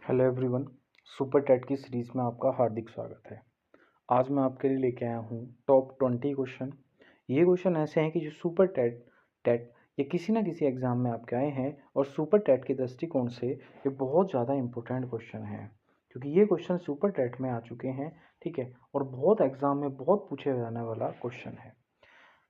Hello everyone. Super TET की series में आपका हार्दिक स्वागत है। आज मैं आपके लिए लेके आया हूँ टॉप 20 क्वेश्चन। ये क्वेश्चन ऐसे हैं कि जो सुपर टेट टेट या किसी ना किसी एग्ज़ाम में आपके आए हैं और सुपर टेट के दृष्टिकोण से ये बहुत ज़्यादा इंपॉर्टेंट क्वेश्चन हैं, क्योंकि ये क्वेश्चन सुपर टेट में आ चुके हैं। ठीक है, और बहुत एग्ज़ाम में बहुत पूछे जाने वाला क्वेश्चन है।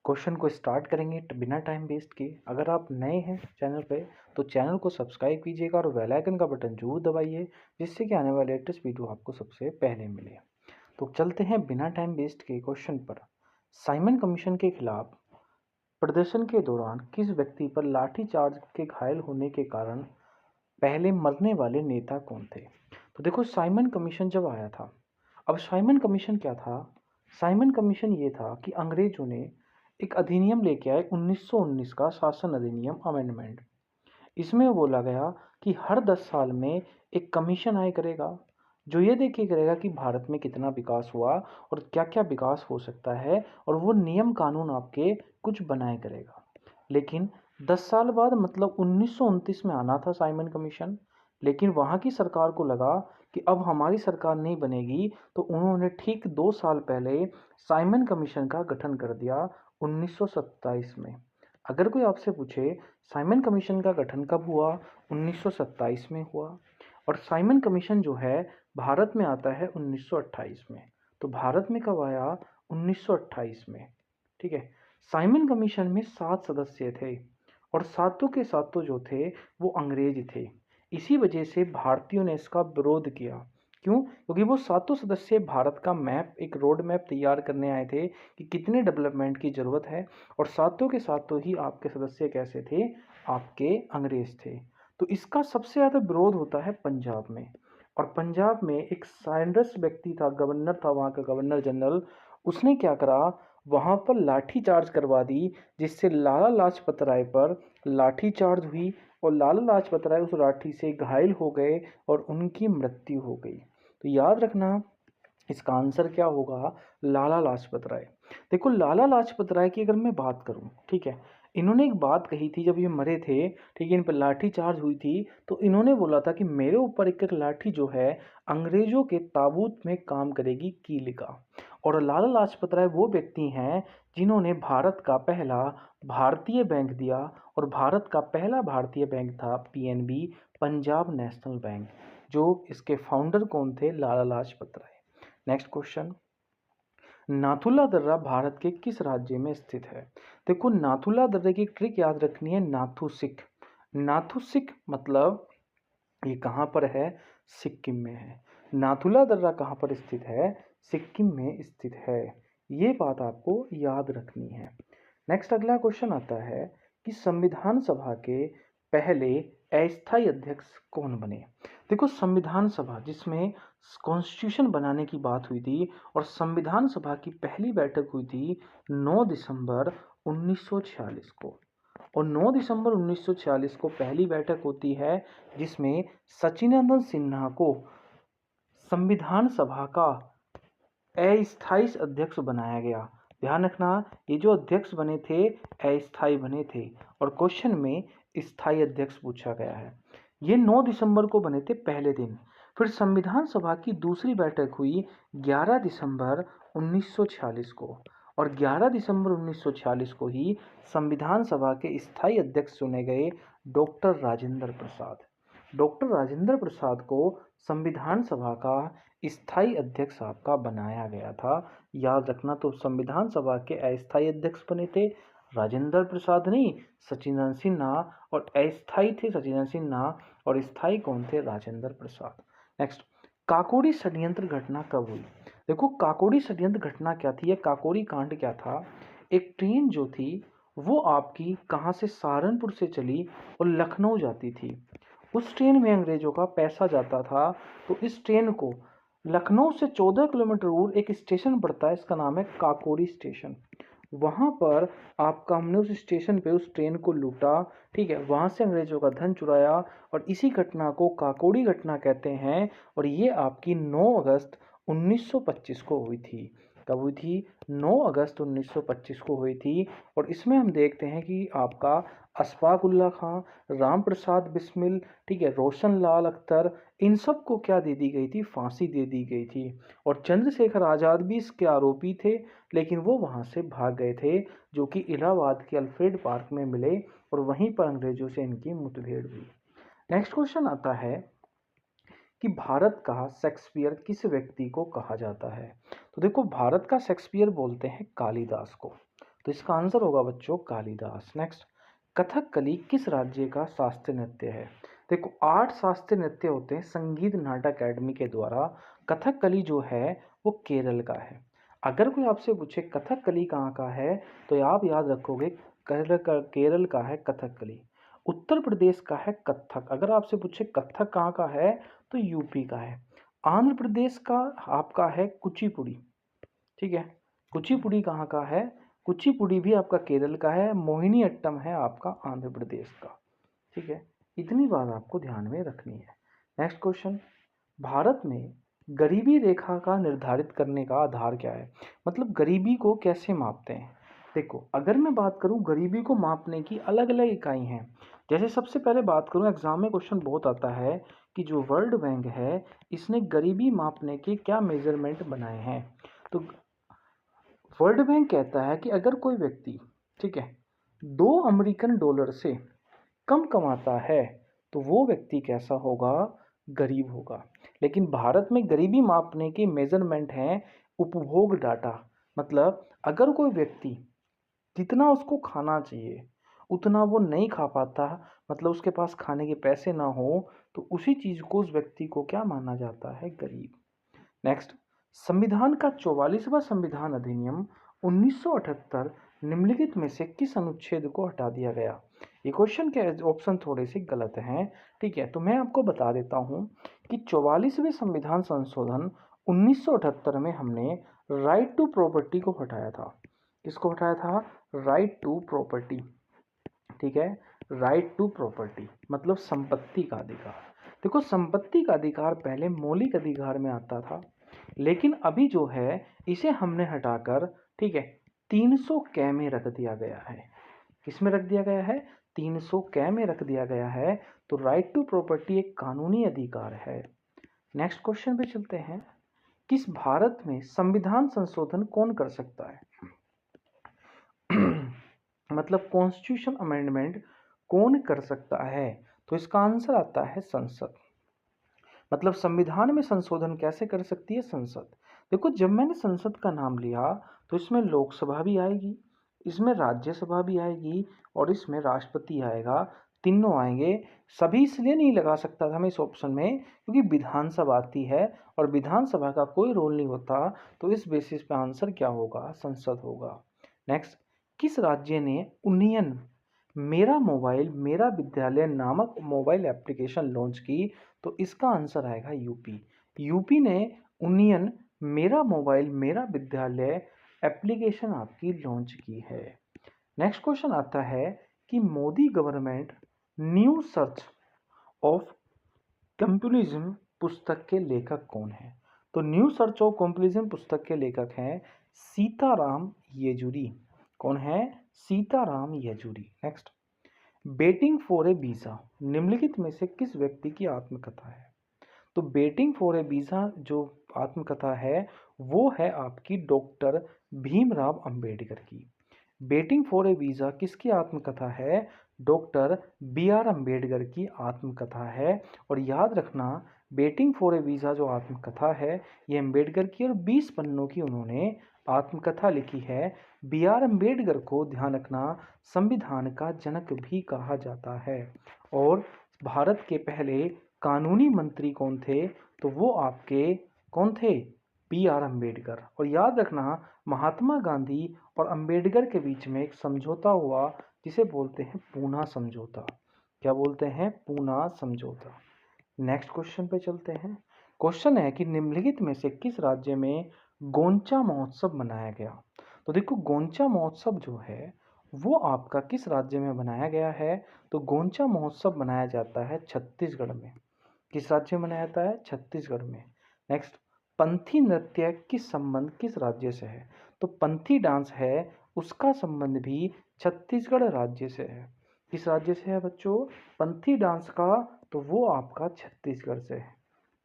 क्वेश्चन को स्टार्ट करेंगे बिना टाइम वेस्ट किए। अगर आप नए हैं चैनल पे तो चैनल को सब्सक्राइब कीजिएगा और बेल आइकन का बटन जरूर दबाइए, जिससे कि आने वाले लेटेस्ट वीडियो आपको सबसे पहले मिले। तो चलते हैं बिना टाइम वेस्ट के क्वेश्चन पर। साइमन कमीशन के खिलाफ प्रदर्शन के दौरान किस व्यक्ति पर लाठीचार्ज के घायल होने के कारण पहले मरने वाले नेता कौन थे? तो देखो, साइमन कमीशन जब आया था, अब साइमन कमीशन क्या था? साइमन कमीशन ये था कि अंग्रेजों ने एक अधिनियम लेके आए 1919 का शासन अधिनियम अमेंडमेंट। इसमें बोला गया कि हर 10 साल में एक कमीशन आया करेगा, जो ये देखिए करेगा कि भारत में कितना विकास हुआ और क्या क्या विकास हो सकता है, और वो नियम कानून आपके कुछ बनाए करेगा। लेकिन 10 साल बाद मतलब 1929 में आना था साइमन कमीशन, लेकिन वहाँ की सरकार को लगा कि अब हमारी सरकार नहीं बनेगी, तो उन्होंने ठीक 2 साल पहले साइमन कमीशन का गठन कर दिया 1927 में। अगर कोई आपसे पूछे साइमन कमीशन का गठन कब हुआ? 1927 में हुआ। और साइमन कमीशन जो है भारत में आता है 1928 में। तो भारत में कब आया? 1928 में। ठीक है। साइमन कमीशन में 7 सदस्य थे और सातों के सातों जो थे वो अंग्रेज थे। इसी वजह से भारतीयों ने इसका विरोध किया। क्यों? क्योंकि वो सातों सदस्य भारत का मैप, एक रोड मैप तैयार करने आए थे कि कितने डेवलपमेंट की ज़रूरत है, और सातों के सातों ही आपके सदस्य कैसे थे? आपके अंग्रेज थे। तो इसका सबसे ज़्यादा विरोध होता है पंजाब में। और पंजाब में एक साइंडर्स व्यक्ति था, गवर्नर था वहाँ का, गवर्नर जनरल। उसने क्या करा? वहाँ पर लाठी चार्ज करवा दी, जिससे लाला लाजपत राय पर लाठी चार्ज हुई और लाला लाजपत राय उस लाठी से घायल हो गए और उनकी मृत्यु हो गई। तो याद रखना, इसका आंसर क्या होगा? लाला लाजपत राय। देखो, लाला लाजपत राय की अगर मैं बात करूं, ठीक है, इन्होंने एक बात कही थी जब ये मरे थे, ठीक है, इन पर लाठी चार्ज हुई थी, तो इन्होंने बोला था कि मेरे ऊपर एक एक लाठी जो है अंग्रेजों के ताबूत में काम करेगी कील का। और लाला लाजपत राय वो व्यक्ति हैं जिन्होंने भारत का पहला भारतीय बैंक दिया, और भारत का पहला भारतीय बैंक था पीएनबी, पंजाब नेशनल बैंक। जो इसके फाउंडर कौन थे? लाला लाजपत राय। नेक्स्ट क्वेश्चन, नाथुला दर्रा भारत के किस राज्य में स्थित है? देखो, नाथुला दर्रे की ट्रिक याद रखनी है, नाथु सिख। नाथु सिख मतलब ये कहाँ पर है? सिक्किम में है। नाथुला दर्रा कहाँ पर स्थित है? सिक्किम में स्थित है। ये बात आपको याद रखनी है। नेक्स्ट अगला क्वेश्चन आता है कि संविधान सभा के पहले अस्थायी अध्यक्ष कौन बने? देखो, संविधान सभा जिसमें कॉन्स्टिट्यूशन बनाने की बात हुई थी, और संविधान सभा की पहली बैठक हुई थी 9 दिसंबर 1946 को। और 9 दिसंबर 1946 को पहली बैठक होती है, जिसमें सचिदानंद सिन्हा को संविधान सभा का अस्थायी अध्यक्ष बनाया गया। ध्यान रखना, ये जो अध्यक्ष बने थे अस्थायी बने थे, और क्वेश्चन में स्थायी अध्यक्ष पूछा गया है। ये 9 दिसंबर को बने थे पहले दिन। फिर संविधान सभा की दूसरी बैठक हुई 11 दिसंबर 1946 को, और 11 दिसंबर 1946 को ही संविधान सभा के स्थायी अध्यक्ष चुने गए डॉक्टर राजेंद्र प्रसाद। डॉक्टर राजेंद्र प्रसाद को संविधान सभा का स्थायी अध्यक्ष आपका बनाया गया था। याद रखना, तो संविधान सभा के अस्थायी अध्यक्ष बने थे राजेंद्र प्रसाद नहीं, सचिदानंद सिन्हा, और अस्थायी थे सचिदानंद सिन्हा, और स्थायी कौन थे? राजेंद्र प्रसाद। नेक्स्ट, काकोरी षड्यंत्र घटना कब हुई? देखो, काकोरी षड्यंत्र घटना क्या थी, या काकोरी कांड क्या था? एक ट्रेन जो थी वो आपकी कहाँ से? सहारनपुर से चली और लखनऊ जाती थी। उस ट्रेन में अंग्रेजों का पैसा जाता था। तो इस ट्रेन को लखनऊ से 14 किलोमीटर दूर एक स्टेशन पड़ता है, इसका नाम है काकोरी स्टेशन। वहाँ पर आपका हमने उस स्टेशन पे उस ट्रेन को लूटा, ठीक है, वहाँ से अंग्रेजों का धन चुराया, और इसी घटना को काकोरी घटना कहते हैं। और ये आपकी 9 अगस्त 1925 को हुई थी। कब हुई थी? 9 अगस्त 1925 को हुई थी। और इसमें हम देखते हैं कि आपका अशफाक उल्ला खां, राम प्रसाद बिस्मिल, ठीक है, रोशन लाल अख्तर, इन सब को क्या दे दी गई थी? फांसी दे दी गई थी। और चंद्रशेखर आज़ाद भी इसके आरोपी थे, लेकिन वो वहाँ से भाग गए थे, जो कि इलाहाबाद के अल्फ्रेड पार्क में मिले और वहीं पर अंग्रेजों से इनकी मुठभेड़ हुई। नेक्स्ट क्वेश्चन आता है कि भारत का शेक्सपियर किस व्यक्ति को कहा जाता है? तो देखो, भारत का शेक्सपियर बोलते हैं कालिदास को, तो इसका आंसर होगा बच्चों कालिदास। नेक्स्ट, कथकली किस राज्य का शास्त्रीय नृत्य है? देखो, 8 शास्त्रीय नृत्य होते हैं संगीत नाटक अकेडमी के द्वारा। कथकली जो है वो केरल का है। अगर कोई आपसे पूछे कथकली कहाँ का है, तो आप याद रखोगे केरल का है कथकली। उत्तर प्रदेश का है कथक। अगर आपसे पूछे कथक कहाँ का है, तो यूपी का है। आंध्र प्रदेश का आपका है कुचिपुड़ी, ठीक है। कुचिपुड़ी कहाँ का है? कुचिपुड़ी भी आपका केरल का है। मोहिनी अट्टम है आपका आंध्र प्रदेश का, ठीक है। इतनी बात आपको ध्यान में रखनी है। नेक्स्ट क्वेश्चन, भारत में गरीबी रेखा का निर्धारित करने का आधार क्या है? मतलब गरीबी को कैसे मापते हैं? देखो, अगर मैं बात करूं गरीबी को मापने की अलग अलग इकाई हैं। जैसे सबसे पहले बात करूं, एग्जाम में क्वेश्चन बहुत आता है कि जो वर्ल्ड बैंक है इसने गरीबी मापने के क्या मेजरमेंट बनाए हैं। तो वर्ल्ड बैंक कहता है कि अगर कोई व्यक्ति, ठीक है, 2 अमेरिकन डॉलर से कम कमाता है तो वो व्यक्ति कैसा होगा? गरीब होगा। लेकिन भारत में गरीबी मापने के मेजरमेंट हैं उपभोग डाटा। मतलब अगर कोई व्यक्ति जितना उसको खाना चाहिए उतना वो नहीं खा पाता, मतलब उसके पास खाने के पैसे ना हो, तो उसी चीज को उस व्यक्ति को क्या माना जाता है? गरीब। नेक्स्ट, संविधान का 44वां संविधान अधिनियम 1978 निम्नलिखित में से किस अनुच्छेद को हटा दिया गया? ये क्वेश्चन के ऑप्शन थोड़े से गलत हैं, ठीक है। तो मैं आपको बता देता हूं कि 44वें संविधान संशोधन 1978 में हमने राइट टू प्रॉपर्टी को हटाया था। किसको हटाया था? राइट टू प्रॉपर्टी, ठीक है। राइट टू प्रॉपर्टी मतलब संपत्ति का अधिकार। देखो, संपत्ति का अधिकार पहले मौलिक अधिकार में आता था, लेकिन अभी जो है इसे हमने हटाकर, ठीक है, 300 कै में रख दिया गया है। किस में रख दिया गया है? 300 कै में रख दिया गया है। तो राइट टू प्रॉपर्टी एक कानूनी अधिकार है। नेक्स्ट क्वेश्चन पे चलते हैं। किस भारत में संविधान संशोधन कौन कर सकता है? मतलब कॉन्स्टिट्यूशन अमेंडमेंट कौन कर सकता है? तो इसका आंसर आता है संसद। मतलब संविधान में संशोधन कैसे कर सकती है? संसद। देखो, जब मैंने संसद का नाम लिया तो इसमें लोकसभा भी आएगी, इसमें राज्यसभा भी आएगी और इसमें राष्ट्रपति आएगा, तीनों आएंगे। सभी इसलिए नहीं लगा सकता था मैं इस ऑप्शन में क्योंकि विधानसभा आती है और विधानसभा का कोई रोल नहीं होता, तो इस बेसिस पे आंसर क्या होगा? संसद होगा। नेक्स्ट, किस राज्य ने उन्नयन मेरा मोबाइल मेरा विद्यालय नामक मोबाइल एप्लीकेशन लॉन्च की? तो इसका आंसर आएगा यूपी। यूपी ने उन्नयन मेरा मोबाइल मेरा विद्यालय एप्लीकेशन आपकी लॉन्च की है। नेक्स्ट क्वेश्चन आता है कि Modi government new search of computism पुस्तक के लेखक कौन है? तो न्यू सर्च ऑफ कंप्यूटिज्म पुस्तक के लेखक हैं सीताराम येचुरी। कौन है? Sitaram Yechury. Next, betting for a visa निम्नलिखित में से किस व्यक्ति की आत्मकथा है? तो बेटिंग फॉर ए वीजा जो आत्मकथा है वो है आपकी डॉक्टर भीमराव अंबेडकर की। बेटिंग फॉर ए वीजा किसकी आत्मकथा है? डॉक्टर बी आर अम्बेडकर की आत्मकथा है। और याद रखना, बेटिंग फॉर ए वीजा जो आत्मकथा है ये अम्बेडकर की और 20 पन्नों की उन्होंने आत्मकथा लिखी है। बी आर अम्बेडकर को ध्यान रखना संविधान का जनक भी कहा जाता है। और भारत के पहले कानूनी मंत्री कौन थे? तो वो आपके कौन थे? B R Ambedkar. और याद रखना, महात्मा गांधी और अम्बेडकर के बीच में एक समझौता हुआ जिसे बोलते हैं पूना समझौता। क्या बोलते हैं? पूना समझौता। नेक्स्ट क्वेश्चन पे चलते हैं। क्वेश्चन है कि निम्नलिखित में से किस राज्य में गोंचा महोत्सव मनाया गया? तो देखो, गोंचा महोत्सव जो है वो आपका किस राज्य में बनाया गया है? तो गोंचा महोत्सव मनाया जाता है छत्तीसगढ़ में। किस राज्य में मनाया जाता है? छत्तीसगढ़ में। नेक्स्ट, पंथी नृत्य किस संबंध किस राज्य से है? तो पंथी डांस है उसका संबंध भी छत्तीसगढ़ राज्य से है। किस राज्य से है बच्चों? पंथी डांस का, तो वो आपका छत्तीसगढ़ से है।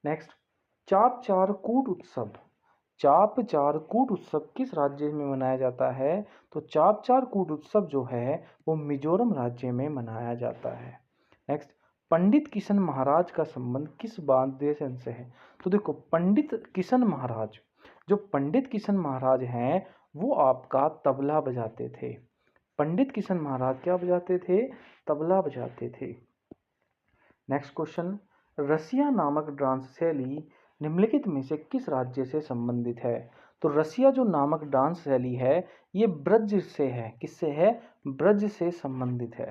नेक्स्ट, चाप चार कूट उत्सव। चाप चार कूट उत्सव किस राज्य में मनाया जाता है? तो चाप चार कूट उत्सव जो है वो मिजोरम राज्य में मनाया जाता है। नेक्स्ट, पंडित किशन महाराज का संबंध किस वाद्य यंत्र से है? तो देखो, पंडित किशन महाराज, जो पंडित किशन महाराज हैं वो आपका तबला बजाते थे। पंडित किशन महाराज क्या बजाते थे? तबला बजाते थे। नेक्स्ट क्वेश्चन, रसिया नामक डांस शैली निम्नलिखित में से किस राज्य से संबंधित है? तो रसिया जो नामक डांस शैली है ये ब्रज से है। किससे है? ब्रज से संबंधित है।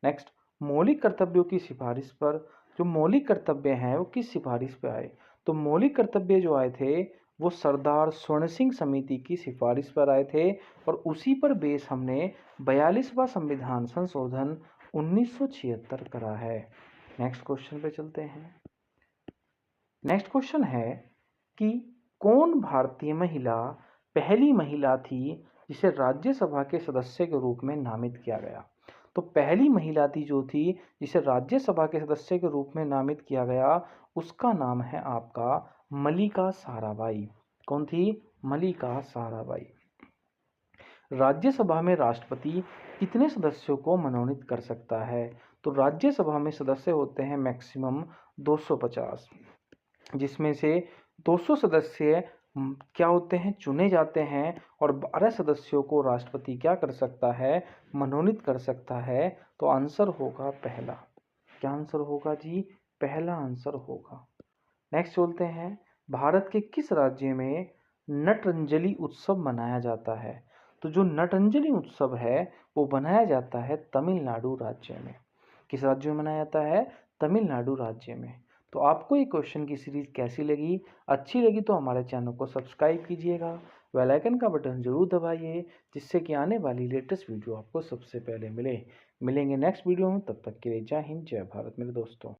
नेक्स्ट, मौलिक कर्तव्यों की सिफारिश पर, जो मौलिक कर्तव्य हैं वो किस सिफारिश पे आए? तो मौलिक कर्तव्य जो आए थे वो सरदार स्वर्ण सिंह समिति की सिफारिश पर आए थे और उसी पर बेस हमने 42वां संविधान संशोधन 1976 करा है। नेक्स्ट क्वेश्चन पे चलते हैं। नेक्स्ट क्वेश्चन है कि कौन भारतीय महिला पहली महिला थी जिसे राज्यसभा के सदस्य के रूप में नामित किया गया? तो पहली महिला थी जो थी जिसे राज्यसभा के सदस्य के रूप में नामित किया गया, उसका नाम है आपका मल्लिका साराभाई। कौन थी? मल्लिका साराभाई। राज्यसभा में राष्ट्रपति कितने सदस्यों को मनोनीत कर सकता है? तो राज्यसभा में सदस्य होते हैं मैक्सिमम 250, जिसमें से 200 सदस्य क्या होते हैं? चुने जाते हैं और 12 सदस्यों को राष्ट्रपति क्या कर सकता है? मनोनीत कर सकता है। तो आंसर होगा पहला। क्या आंसर होगा जी? पहला आंसर होगा। नेक्स्ट चलते हैं, भारत के किस राज्य में नटरंजली उत्सव मनाया जाता है? तो जो नटरंजली उत्सव है वो मनाया जाता है तमिलनाडु राज्य में। किस राज्य में मनाया जाता है? तमिलनाडु राज्य में। तो आपको ये क्वेश्चन की सीरीज कैसी लगी? अच्छी लगी तो हमारे चैनल को सब्सक्राइब कीजिएगा, बेल आइकन का बटन जरूर दबाइए, जिससे कि आने वाली लेटेस्ट वीडियो आपको सबसे पहले मिलेंगे नेक्स्ट वीडियो में। तब तक के लिए जय हिंद, जय भारत मेरे दोस्तों।